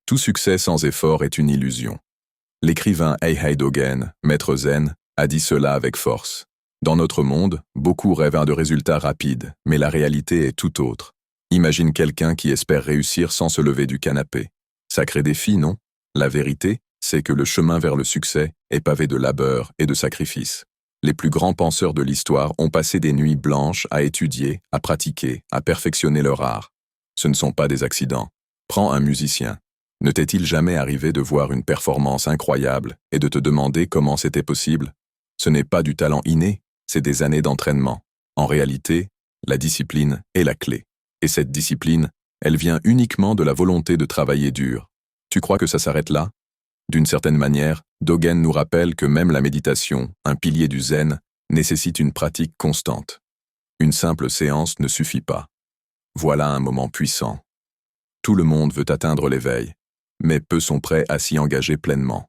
Tout succès sans effort est une illusion. L'écrivain Eihei Dogen, maître zen, a dit cela avec force. Dans notre monde, beaucoup rêvent de résultats rapides, mais la réalité est tout autre. Imagine quelqu'un qui espère réussir sans se lever du canapé. Sacré défi, non? La vérité, c'est que le chemin vers le succès est pavé de labeur et de sacrifices. Les plus grands penseurs de l'histoire ont passé des nuits blanches à étudier, à pratiquer, à perfectionner leur art. Ce ne sont pas des accidents. Prends un musicien. Ne t'est-il jamais arrivé de voir une performance incroyable et de te demander comment c'était possible? Ce n'est pas du talent inné, c'est des années d'entraînement. En réalité, la discipline est la clé. Et cette discipline, elle vient uniquement de la volonté de travailler dur. Tu crois que ça s'arrête là? D'une certaine manière, Dogen nous rappelle que même la méditation, un pilier du zen, nécessite une pratique constante. Une simple séance ne suffit pas. Voilà un moment puissant. Tout le monde veut atteindre l'éveil, mais peu sont prêts à s'y engager pleinement.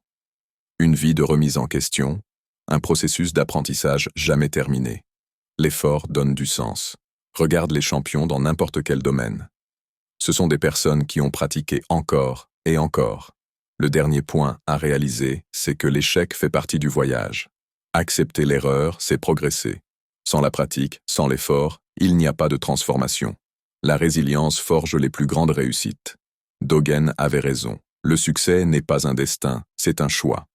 Une vie de remise en question, un processus d'apprentissage jamais terminé. L'effort donne du sens. Regarde les champions dans n'importe quel domaine. Ce sont des personnes qui ont pratiqué encore et encore. Le dernier point à réaliser, c'est que l'échec fait partie du voyage. Accepter l'erreur, c'est progresser. Sans la pratique, sans l'effort, il n'y a pas de transformation. La résilience forge les plus grandes réussites. Dogen avait raison. Le succès n'est pas un destin, c'est un choix.